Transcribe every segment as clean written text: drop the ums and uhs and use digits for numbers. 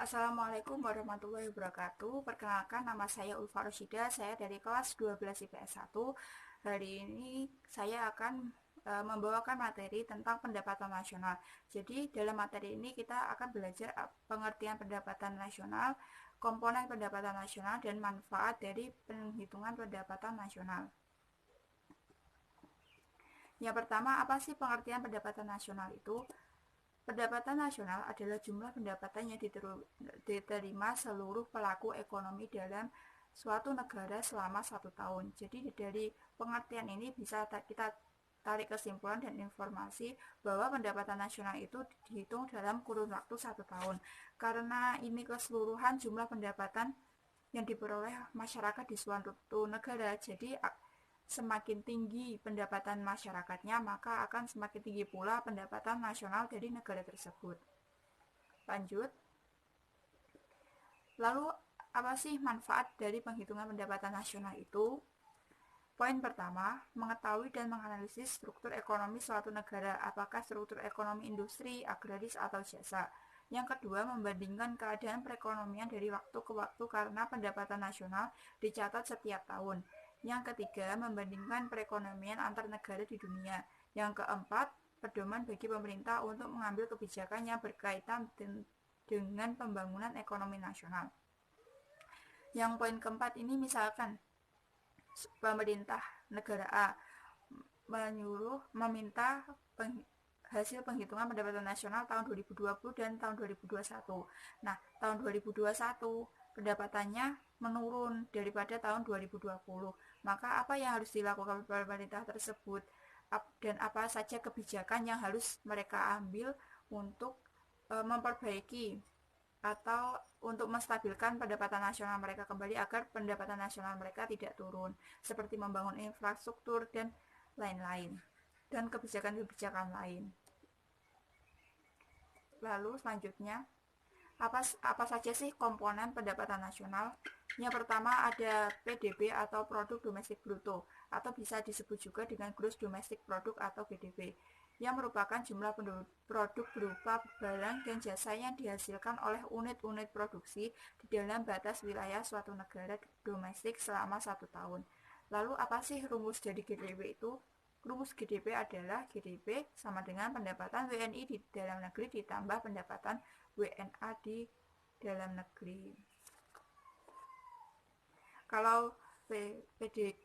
Assalamualaikum warahmatullahi wabarakatuh. Perkenalkan, nama saya Ulfa Roshida, saya dari kelas 12 IPS 1. Hari ini saya akan membawakan materi tentang pendapatan nasional. Jadi dalam materi ini kita akan belajar pengertian pendapatan nasional, komponen pendapatan nasional, dan manfaat dari penghitungan pendapatan nasional. Yang pertama, apa sih pengertian pendapatan nasional itu? Pendapatan nasional adalah jumlah pendapatan yang diterima seluruh pelaku ekonomi dalam suatu negara selama 1 tahun. Jadi dari pengertian ini bisa kita tarik kesimpulan dan informasi bahwa pendapatan nasional itu dihitung dalam kurun waktu 1 tahun. Karena ini keseluruhan jumlah pendapatan yang diperoleh masyarakat di suatu negara, jadi semakin tinggi pendapatan masyarakatnya, maka akan semakin tinggi pula pendapatan nasional dari negara tersebut. Lanjut. Lalu, apa sih manfaat dari penghitungan pendapatan nasional itu? Poin pertama, mengetahui dan menganalisis struktur ekonomi suatu negara, apakah struktur ekonomi industri, agraris, atau jasa. Yang kedua, membandingkan keadaan perekonomian dari waktu ke waktu karena pendapatan nasional dicatat setiap tahun. Yang ketiga, membandingkan perekonomian antar negara di dunia. Yang keempat, pedoman bagi pemerintah untuk mengambil kebijakan yang berkaitan dengan pembangunan ekonomi nasional. Yang poin keempat ini misalkan pemerintah negara A meminta hasil penghitungan pendapatan nasional tahun 2020 dan tahun 2021. Nah, tahun 2021 pendapatannya menurun daripada tahun 2020. Maka apa yang harus dilakukan pemerintah tersebut dan apa saja kebijakan yang harus mereka ambil untuk memperbaiki atau untuk menstabilkan pendapatan nasional mereka kembali agar pendapatan nasional mereka tidak turun, seperti membangun infrastruktur dan lain-lain, dan kebijakan-kebijakan lain. Lalu selanjutnya, apa saja sih komponen pendapatan nasional? Yang pertama ada PDB atau produk domestik bruto, atau bisa disebut juga dengan gross domestic product atau GDP, yang merupakan jumlah produk berupa barang dan jasa yang dihasilkan oleh unit-unit produksi di dalam batas wilayah suatu negara domestik selama 1 tahun. Lalu apa sih rumus dari GDP itu? Rumus GDP adalah GDP sama dengan pendapatan WNI di dalam negeri ditambah pendapatan WNA di dalam negeri. Kalau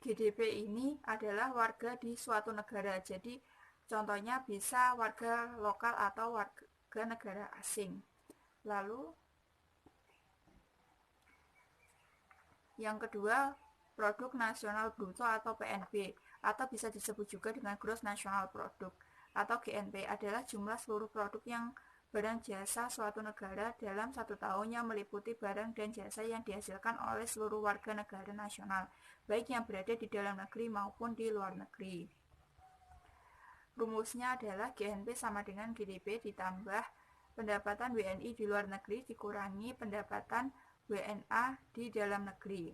GDP ini adalah warga di suatu negara, jadi contohnya bisa warga lokal atau warga negara asing. Lalu yang kedua, produk nasional bruto atau PNB, atau bisa disebut juga dengan gross national product atau GNP, adalah jumlah seluruh produk yang barang jasa suatu negara dalam 1 tahun yang meliputi barang dan jasa yang dihasilkan oleh seluruh warga negara nasional, baik yang berada di dalam negeri maupun di luar negeri. Rumusnya adalah GNP sama dengan GDP ditambah pendapatan WNI di luar negeri dikurangi pendapatan WNA di dalam negeri.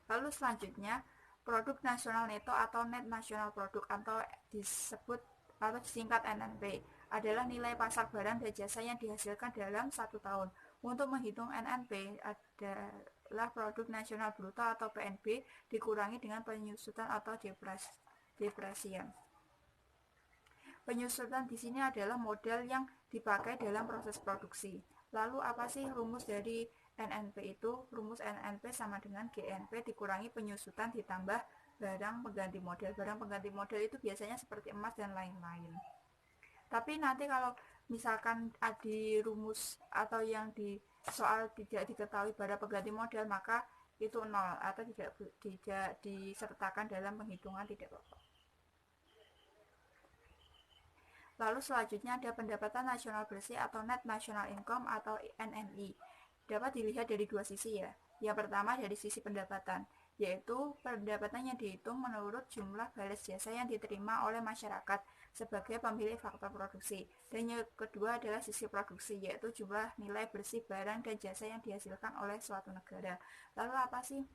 Lalu selanjutnya, produk nasional neto atau net national product atau disebut atau disingkat NNP adalah nilai pasar barang dan jasa yang dihasilkan dalam 1 tahun. Untuk menghitung NNP adalah produk nasional bruto atau PNB dikurangi dengan penyusutan atau depresian. Penyusutan di sini adalah modal yang dipakai dalam proses produksi. Lalu apa sih rumus dari NNP itu? Rumus NNP sama dengan GNP dikurangi penyusutan ditambah barang pengganti modal. Barang pengganti modal itu biasanya seperti emas dan lain-lain. Tapi nanti kalau misalkan ada rumus atau yang di soal tidak diketahui barang pengganti modal, maka itu nol atau tidak disertakan dalam penghitungan, tidak apa-apa. Lalu selanjutnya ada pendapatan nasional bersih atau net national income atau NNI. Dapat dilihat dari dua sisi ya. Yang pertama dari sisi pendapatan, yaitu pendapatan yang dihitung menurut jumlah balas jasa yang diterima oleh masyarakat sebagai pemilik faktor produksi. Dan yang kedua adalah sisi produksi, yaitu jumlah nilai bersih barang dan jasa yang dihasilkan oleh suatu negara. Lalu apa sih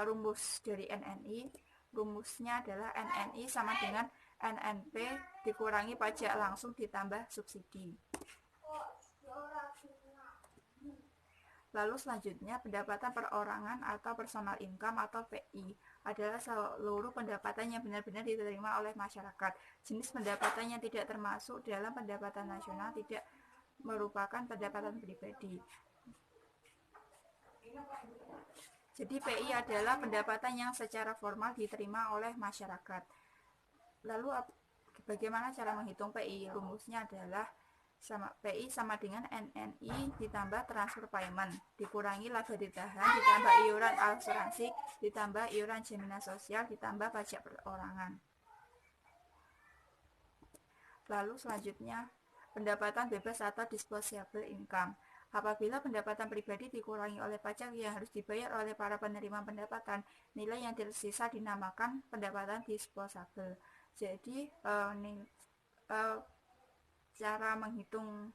rumus dari NNI? Rumusnya adalah NNI sama dengan NNP dikurangi pajak langsung ditambah subsidi. Lalu selanjutnya, pendapatan perorangan atau personal income atau PI adalah seluruh pendapatan yang benar-benar diterima oleh masyarakat. Jenis pendapatan yang tidak termasuk dalam pendapatan nasional tidak merupakan pendapatan pribadi. Jadi PI adalah pendapatan yang secara formal diterima oleh masyarakat. Lalu bagaimana cara menghitung PI? Rumusnya adalah PI sama dengan NNI ditambah transfer payment dikurangi laba ditahan ditambah iuran asuransi ditambah iuran jaminan sosial ditambah pajak perorangan. Lalu selanjutnya, pendapatan bebas atau disposable income. Apabila pendapatan pribadi dikurangi oleh pajak yang harus dibayar oleh para penerima pendapatan, nilai yang tersisa dinamakan pendapatan disposable. Jadi cara menghitungnya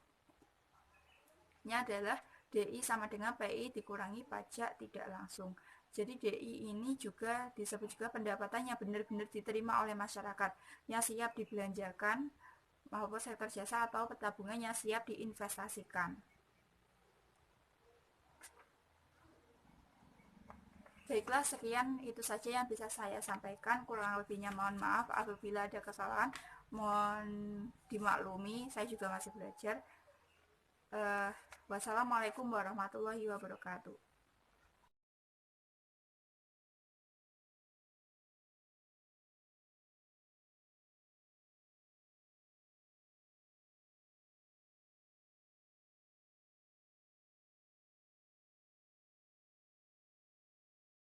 adalah DI sama dengan PI dikurangi pajak tidak langsung. Jadi DI ini juga disebut juga pendapatan yang benar-benar diterima oleh masyarakat, yang siap dibelanjakan maupun sektor jasa atau tabungan yang siap diinvestasikan. Baiklah, sekian itu saja yang bisa saya sampaikan. Kurang lebihnya mohon maaf apabila ada kesalahan. Mohon dimaklumi, saya juga masih belajar. Wassalamualaikum warahmatullahi wabarakatuh.